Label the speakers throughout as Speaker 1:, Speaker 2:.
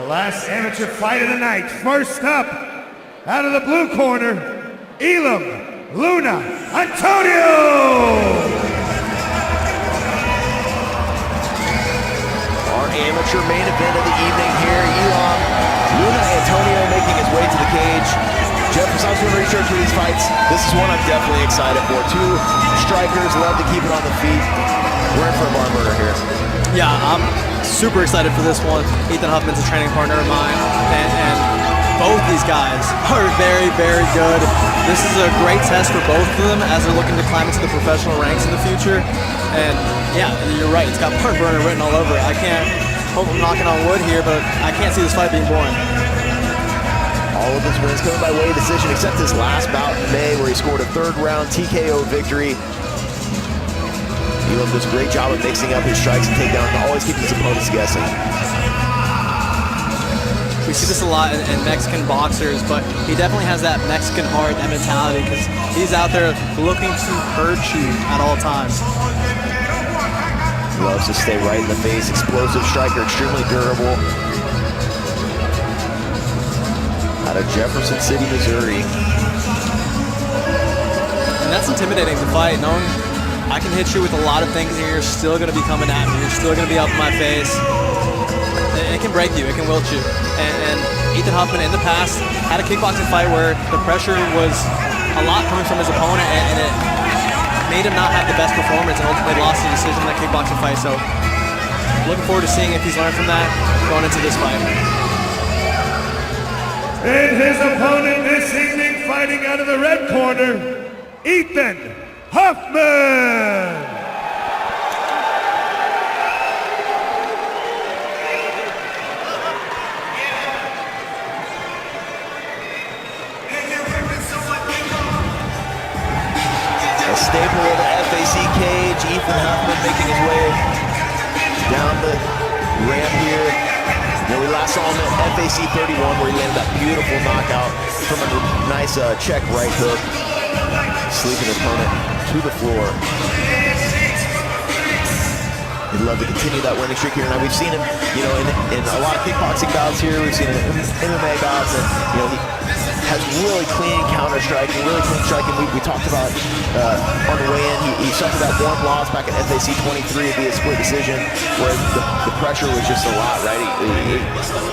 Speaker 1: Last amateur fight of the night. First up, out of the blue corner, Elam, Luna, Antonio!
Speaker 2: Our amateur main event of the evening here, Elam, Luna, Antonio making his way to the cage. Jeff, as I was doing research for these fights, this is one I'm definitely excited for. Two strikers love to keep it on the feet. We're in for a barn burner here.
Speaker 3: Yeah, I'm super excited for this one. Ethan Huffman's a training partner of mine, and both these guys are very, very good. This is a great test for both of them as they're looking to climb into the professional ranks in the future. And yeah, you're right, it's got barn burner written all over it. I can't, hope I'm knocking on wood here, but I can't see this fight being boring.
Speaker 2: All of his wins coming by way of decision, except his last bout in May where he scored a third-round TKO victory. Elam does a great job of mixing up his strikes and takedowns and always keeping his opponents guessing.
Speaker 3: We see this a lot in Mexican boxers, but he definitely has that Mexican heart, that mentality, because he's out there looking to hurt you at all times.
Speaker 2: Loves to stay right in the face. Explosive striker, extremely durable. Out of Jefferson City, Missouri.
Speaker 3: And that's intimidating to fight, knowing I can hit you with a lot of things and you're still going to be coming at me. You're still going to be up in my face. And it can break you. It can wilt you. And Ethan Huffman in the past had a kickboxing fight where the pressure was a lot coming from his opponent and it made him not have the best performance and ultimately lost the decision in that kickboxing fight. So looking forward to seeing if he's learned from that going into this fight.
Speaker 1: And his opponent this evening, fighting out of the red corner, Ethan Huffman!
Speaker 2: A staple of the FAC cage, Ethan Huffman making his way down the ramp here. You know, we last saw him at FAC 31 where he landed that beautiful knockout from a nice check right hook, sleeping his opponent to the floor. He'd love to continue that winning streak here. Now we've seen him, you know, in a lot of kickboxing bouts here. We've seen him in MMA bouts, and you know he has really clean counter striking, really clean striking. We talked about on the way in. He suffered that one loss back at FAC 23 via split decision, where the pressure was just a lot, right?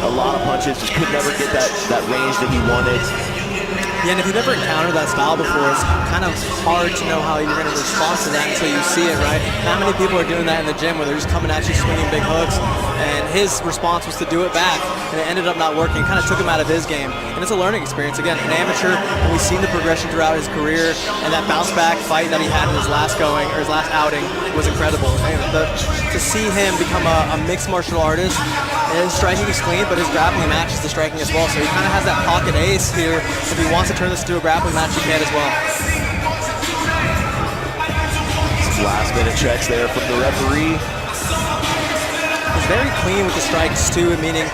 Speaker 2: A lot of punches, just could never get that range that he wanted.
Speaker 3: Yeah, and if you've never encountered that style before, it's kind of hard to know how you're going to respond to that until you see it, right? Not many people are doing that in the gym where they're just coming at you swinging big hooks, and his response was to do it back, and it ended up not working. Kind of took him out of his game, and it's a learning experience. Again, an amateur, and we've seen the progression throughout his career, and that bounce back fight that he had in his last outing was incredible. To see him become a mixed martial artist, his striking is clean, but his grappling matches the striking as well. So he kind of has that pocket ace here. If he wants to turn this into a grappling match, he can as well.
Speaker 2: Last minute checks there from the referee.
Speaker 3: He's very clean with the strikes too, meaning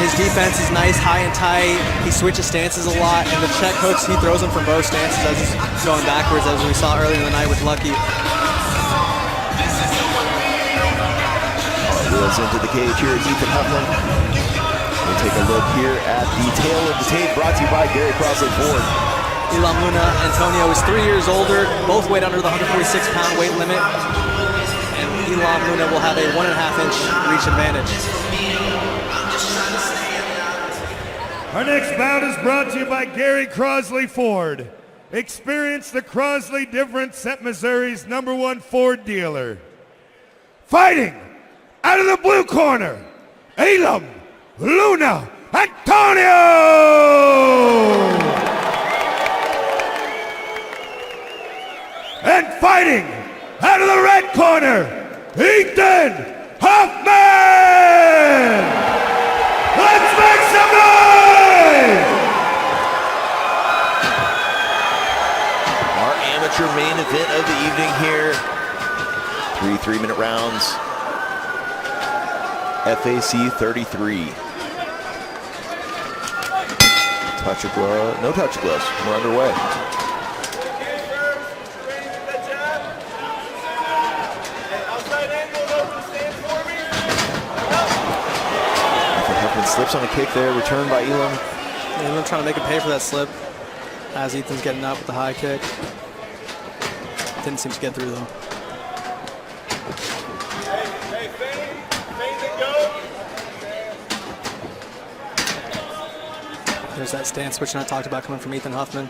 Speaker 3: his defense is nice, high and tight. He switches stances a lot, and the check hooks, he throws them from both stances as he's going backwards, as we saw earlier in the night with Lucky.
Speaker 2: Wheels into the cage here is Ethan Huffman. We'll take a look here at the tail of the tape, brought to you by Gary Crossley Ford.
Speaker 3: Elam Luna Antonio is 3 years older, both weighed under the 146-pound weight limit, and Elam Luna will have a 1.5-inch reach advantage.
Speaker 1: Our next bout is brought to you by Gary Crossley Ford. Experience the Crossley difference at Missouri's #1 Ford dealer. Fighting out of the blue corner, Elam Luna Antonio! And fighting out of the red corner, Ethan Huffman! Let's make some noise!
Speaker 2: Our amateur main event of the evening here. 3 3-minute rounds. FAC 33. Touch of glove, no touch of gloves. We're underway. Slips on a kick there, returned by Elam.
Speaker 3: Elam trying to make him pay for that slip as Ethan's getting up with the high kick. Didn't seem to get through though. There's that stance switching I talked about coming from Ethan Huffman.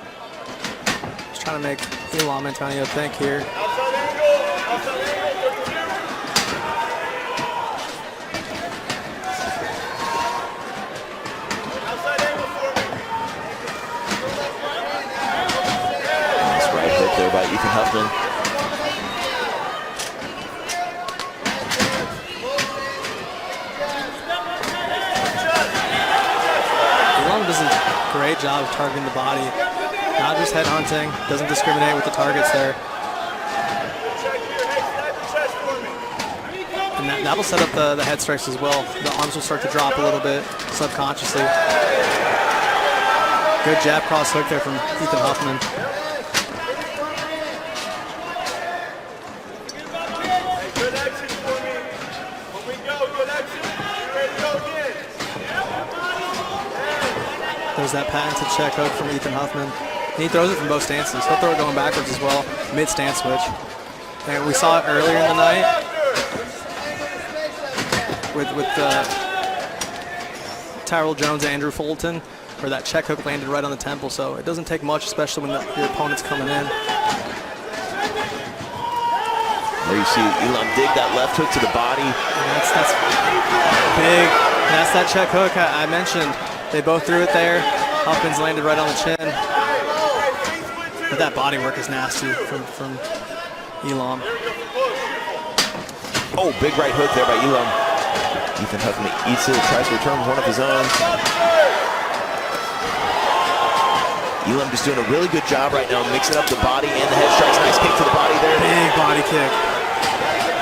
Speaker 3: Just trying to make Elam Antonio think here.
Speaker 2: There by Ethan Huffman.
Speaker 3: Elam does a great job of targeting the body. Not just head hunting, doesn't discriminate with the targets there. And that will set up the head strikes as well. The arms will start to drop a little bit subconsciously. Good jab cross hook there from Ethan Huffman. There's that patented check hook from Ethan Huffman. And he throws it from both stances. He'll throw it going backwards as well, mid-stance switch. And we saw it earlier in the night with Tyrell Jones and Andrew Fulton, where that check hook landed right on the temple. So it doesn't take much, especially when your opponent's coming in.
Speaker 2: There you see Elam dig that left hook to the body.
Speaker 3: And that's big. And that's that check hook I mentioned. They both threw it there. Huffman's landed right on the chin. But that body work is nasty from Elam.
Speaker 2: Oh, big right hook there by Elam. Ethan Huffman eats it, tries to return with one of his own. Elam just doing a really good job right now, mixing up the body and the head strikes. Nice kick to the body there.
Speaker 3: Big body kick.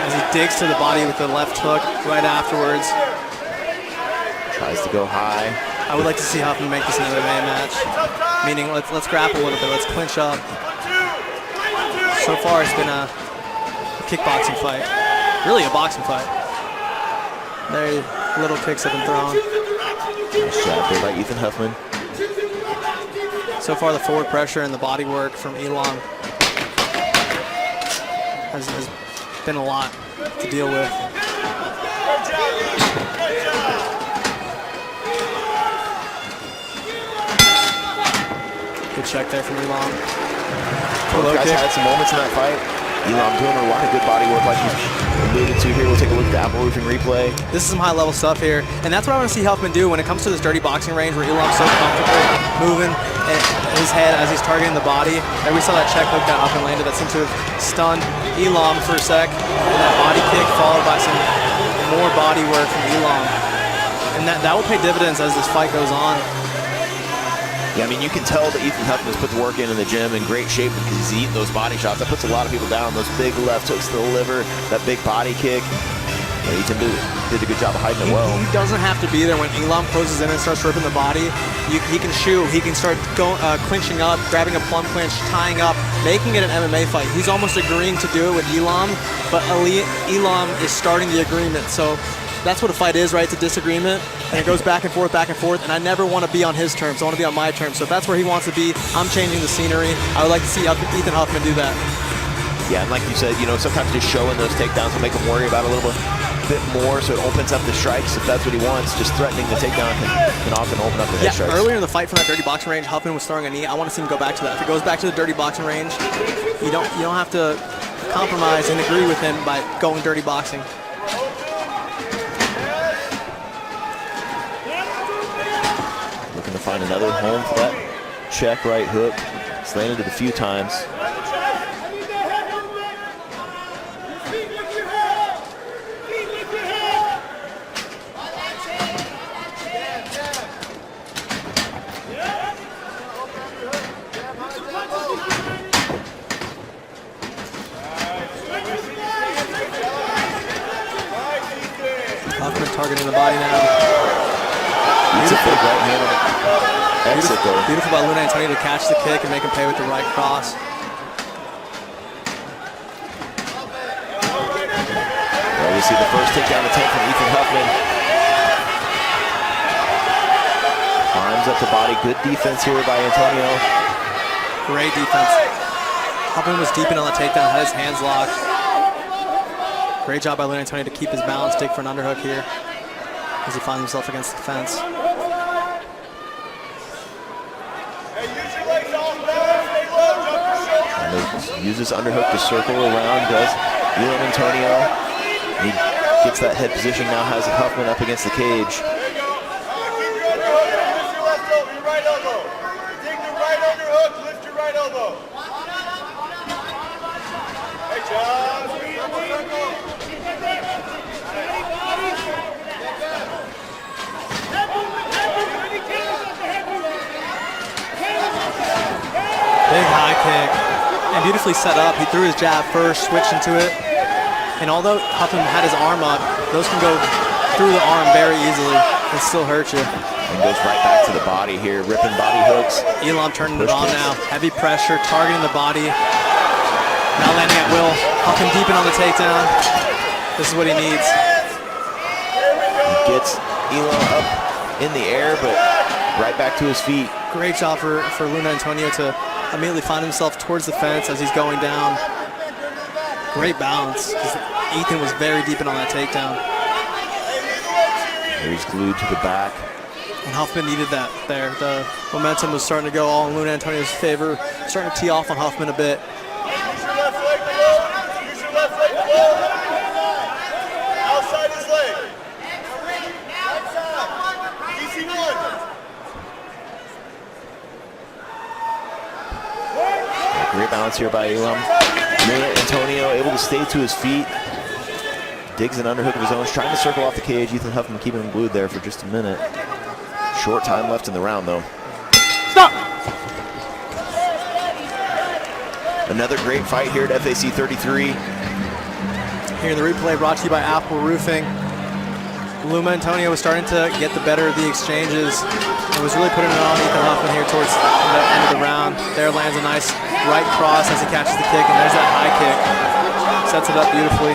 Speaker 3: As he digs to the body with the left hook right afterwards.
Speaker 2: Tries to go high.
Speaker 3: I would like to see Huffman make this an MMA match. Meaning, let's grapple a little bit, let's clinch up. So far, it's been a kickboxing fight. Really a boxing fight. Very little kicks have been thrown.
Speaker 2: Nice job there by Ethan Huffman.
Speaker 3: So far, the forward pressure and the body work from Elam has been a lot to deal with. Good check there from Elam.
Speaker 2: Both guys had some moments in that fight. Elam doing a lot of good body work like you alluded to here. We'll take a look at the apple roofing replay.
Speaker 3: This is some high-level stuff here, and that's what I want to see Huffman do when it comes to this dirty boxing range where Elam's so comfortable moving his head as he's targeting the body. And we saw that check hook that Huffman landed that seemed to have stunned Elam for a sec. And that body kick followed by some more body work from Elam. And that will pay dividends as this fight goes on.
Speaker 2: Yeah, I mean, you can tell that Ethan Huffman has put the work in the gym in great shape because he's eating those body shots. That puts a lot of people down. Those big left hooks to the liver, that big body kick. Yeah, Ethan did a good job of hiding it well.
Speaker 3: He doesn't have to be there when Elam closes in and starts ripping the body. He can shoot. He can start clinching up, grabbing a plum clinch, tying up, making it an MMA fight. He's almost agreeing to do it with Elam, but Elam is starting the agreement. So that's what a fight is, right? It's a disagreement, and it goes back and forth, and I never want to be on his terms. I want to be on my terms. So if that's where he wants to be, I'm changing the scenery. I would like to see Ethan Huffman do that.
Speaker 2: Yeah, and like you said, you know, sometimes just showing those takedowns will make him worry about it a little bit more, so it opens up the strikes if that's what he wants. Just threatening the takedown can often open up the head strikes.
Speaker 3: Earlier in the fight from that dirty boxing range, Huffman was throwing a knee. I want to see him go back to that. If he goes back to the dirty boxing range, you don't have to compromise and agree with him by going dirty boxing.
Speaker 2: Looking to find another home for that check right hook. It's landed it a few times.
Speaker 3: Huffman targeting the body now.
Speaker 2: It's a big right hand on the exit there.
Speaker 3: Beautiful by Luna Antonio to catch the kick and make him pay with the right cross.
Speaker 2: Well, we see the first takedown attempt from Ethan Huffman. to body. Good defense here by Antonio.
Speaker 3: Great defense. Huffman was deep in on the takedown, had his hands locked. Great job by Luna Antonio to keep his balance, dig for an underhook here as he finds himself against the fence.
Speaker 2: Uses underhook to circle around, does Elam Antonio. He gets that head position now, has Huffman up against the cage.
Speaker 3: Big high kick, and beautifully set up. He threw his jab first, switched into it, and although Huffman had his arm up, those can go through the arm very easily and still hurt you.
Speaker 2: And goes right back to the body here, ripping body hooks.
Speaker 3: Elam turning it on now. Heavy pressure, targeting the body. Now landing at will. Huffman deep in on the takedown. This is what he needs.
Speaker 2: He gets Elam up in the air, but right back to his feet.
Speaker 3: Great job for Luna Antonio to immediately find himself towards the fence as he's going down. Great balance. Ethan was very deep in on that takedown.
Speaker 2: Here he's glued to the back.
Speaker 3: And Huffman needed that there. The momentum was starting to go all in Luna Antonio's favor. Starting to tee off on Huffman a bit.
Speaker 4: Use your left leg below. Use your left leg below. Outside his leg. Outside. Easy one.
Speaker 2: Great balance here by Elam. Luna Antonio able to stay to his feet. Digs an underhook of his own. He's trying to circle off the cage. Ethan Huffman keeping him glued there for just a minute. Short time left in the round, though.
Speaker 3: Stop!
Speaker 2: Another great fight here at FAC 33.
Speaker 3: Here in the replay brought to you by Apple Roofing. Luna Antonio was starting to get the better of the exchanges. It was really putting it on Ethan Huffman here towards the end of the round. There lands a nice right cross as he catches the kick, and there's that high kick. Sets it up beautifully.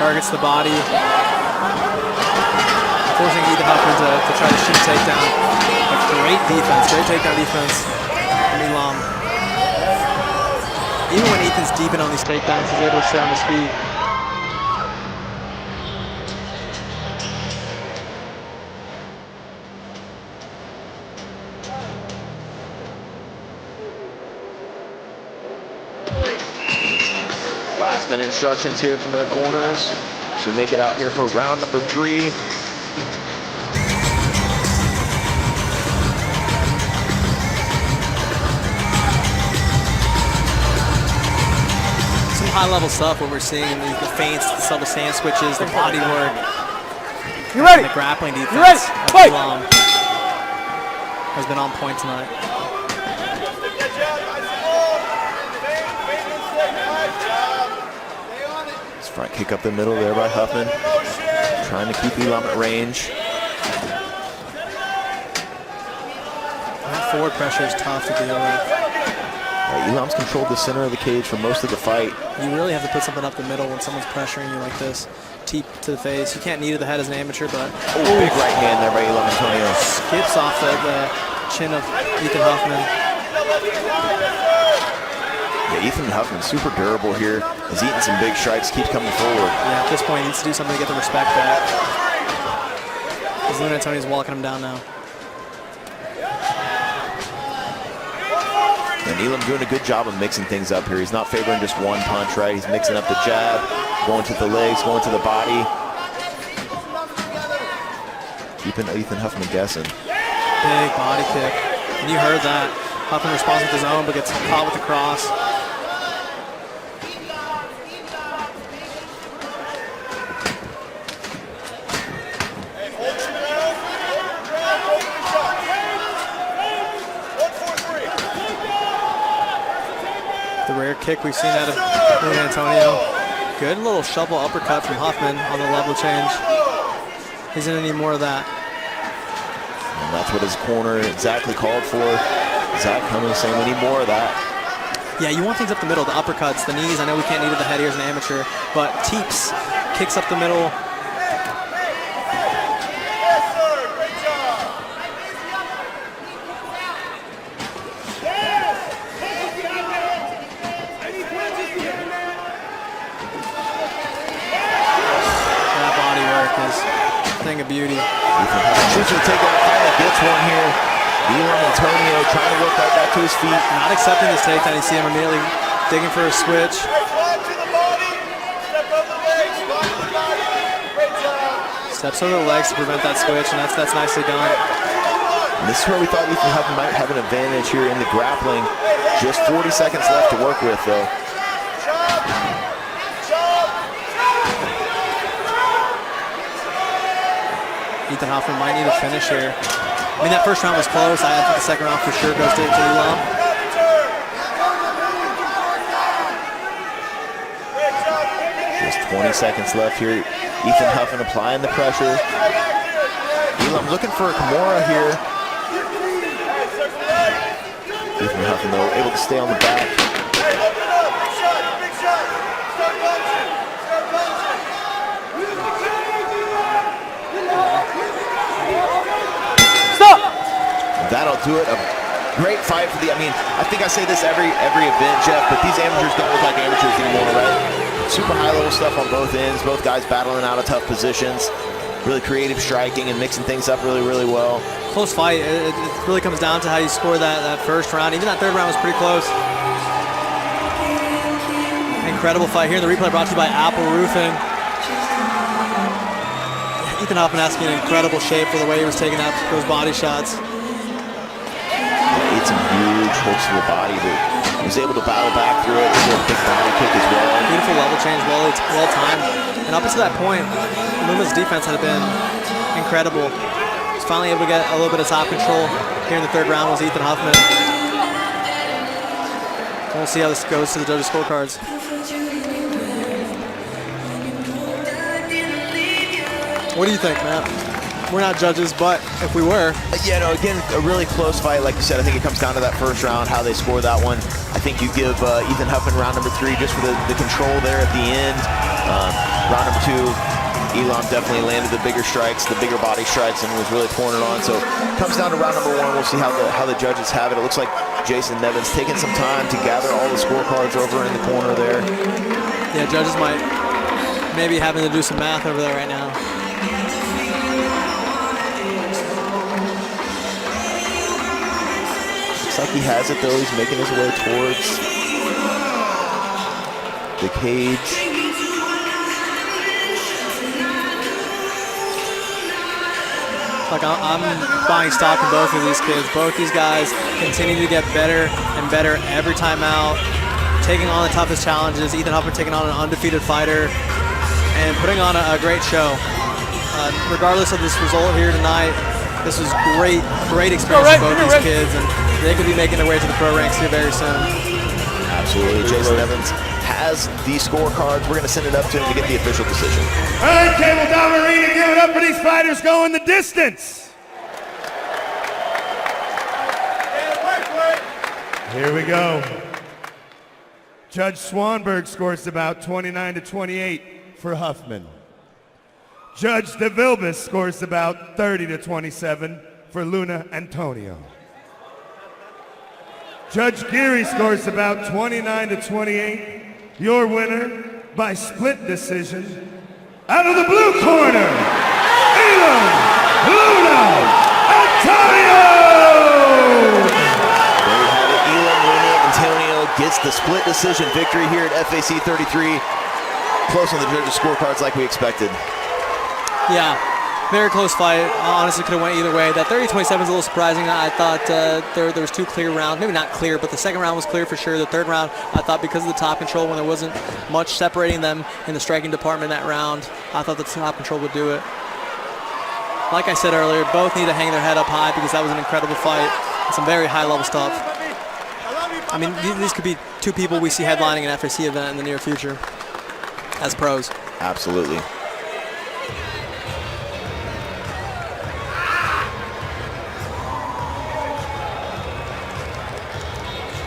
Speaker 3: Targets the body. Forcing Ethan Huffman to try to shoot takedown. But great defense, great takedown defense from Elam. Even when Ethan's deep in on these takedowns, he's able to stay on his feet.
Speaker 2: Last minute instructions here from the corners. Should make it out here for round number 3.
Speaker 3: Some high-level stuff what we're seeing in the feints, the subtle sand switches, the body work.
Speaker 4: You ready?
Speaker 3: The grappling defense
Speaker 4: You ready?
Speaker 3: of
Speaker 4: Fight!
Speaker 3: Elam has been on point tonight.
Speaker 2: Front kick up the middle there by Huffman. Trying to keep Elam at range.
Speaker 3: That forward pressure is tough to deal with.
Speaker 2: Elam's controlled the center of the cage for most of the fight.
Speaker 3: You really have to put something up the middle when someone's pressuring you like this. Teep to the face. You can't knee to the head as an amateur, but
Speaker 2: Big right hand there by Elam Antonio.
Speaker 3: skips off the chin of Ethan Huffman.
Speaker 2: Yeah, Ethan Huffman super durable here. Has eaten some big strikes, keeps coming forward.
Speaker 3: Yeah, at this point he needs to do something to get the respect back. Because Luna Antonio's walking him down now.
Speaker 2: And Elam doing a good job of mixing things up here. He's not favoring just one punch, right? He's mixing up the jab, going to the legs, going to the body. Keeping Ethan Huffman guessing.
Speaker 3: Big body kick. And you heard that. Huffman responds with his own, but gets caught with the cross. The rare kick we've seen out of Luna Antonio. Good little shovel uppercut from Huffman on the level change. He's gonna need more of that.
Speaker 2: And that's what his corner exactly called for. Zach coming saying we need more of that.
Speaker 3: Yeah, you want things up the middle, the uppercuts, the knees. I know we can't knee to the head here as an amateur, but teeps, kicks up the middle. is a thing of beauty.
Speaker 2: Shoots to take out, finally gets one here. Elam Antonio trying to work that back to his feet.
Speaker 3: Not accepting this takedown. You see him immediately digging for a switch. Steps over the legs to prevent that switch, and that's nicely done.
Speaker 2: And this is where we thought Ethan Huffman might have an advantage here in the grappling. Just 40 seconds left to work with, though.
Speaker 3: Ethan Huffman might need a finish here. I mean, that first round was close. I think the second round for sure goes to Elam.
Speaker 2: Just 20 seconds left here. Ethan Huffman applying the pressure. Elam looking for a Kimura here. Ethan Huffman, though, able to stay on the back. That'll do it. A great fight for the, I mean, I think I say this every event, Jeff, but these amateurs don't look like amateurs anymore, right? Super high level stuff on both ends, both guys battling out of tough positions, really creative striking and mixing things up really, really well.
Speaker 3: Close fight. It really comes down to how you score that first round. Even that third round was pretty close. Incredible fight here. The replay brought to you by Apple Roofing. Ethan Huffman has to be in incredible shape for the way he was taking out those body shots.
Speaker 2: Some huge hooks to the body, but he was able to battle back through it. A big body kick as well.
Speaker 3: Beautiful level change, well timed. And up until that point, Luma's defense had been incredible. He's finally able to get a little bit of top control here in the third round was Ethan Huffman. We'll see how this goes to the judges' scorecards. What do you think, Matt? We're not judges, but if we were.
Speaker 2: Yeah, no, again, a really close fight. Like you said, I think it comes down to that first round, how they score that one. I think you give Ethan Huffman round number 3 just for the control there at the end. Round number 2, Elam definitely landed the bigger strikes, the bigger body strikes, and was really pouring it on. So it comes down to round number 1. We'll see how the judges have it. It looks like Jason Nevins taking some time to gather all the scorecards over in the corner there.
Speaker 3: Yeah, judges might maybe having to do some math over there right now.
Speaker 2: Looks like he has it though. He's making his way towards the cage.
Speaker 3: Like I'm buying stock in both of these kids. Both these guys continue to get better and better every time out, taking on the toughest challenges. Ethan Huffman taking on an undefeated fighter and putting on a great show. Regardless of this result here tonight, this was great experience for both these kids, and they could be making their way to the pro ranks here very soon.
Speaker 2: Absolutely. Jason Evans has the scorecards. We're going to send it up to him to get the official decision.
Speaker 1: All right, Cable Down Arena, give it up for these fighters going the distance. Here we go. Judge Swanberg scores about 29-28 for Huffman. Judge DeVilbiss scores about 30-27 for Luna Antonio. Judge Geary scores about 29-28. Your winner by split decision. Out of the blue corner, Elam Luna Antonio!
Speaker 2: There you have it. Elam Luna Antonio gets the split decision victory here at FAC 33. Close on the judges' scorecards like we expected.
Speaker 3: Yeah, very close fight. Honestly, could have went either way. That 30-27 is a little surprising. I thought there was 2 clear rounds. Maybe not clear, but the second round was clear for sure. The third round, I thought because of the top control, when there wasn't much separating them in the striking department that round, I thought the top control would do it. Like I said earlier, both need to hang their head up high because that was an incredible fight. Some very high-level stuff. I mean, these could be 2 people we see headlining an FAC event in the near future as pros.
Speaker 2: Absolutely.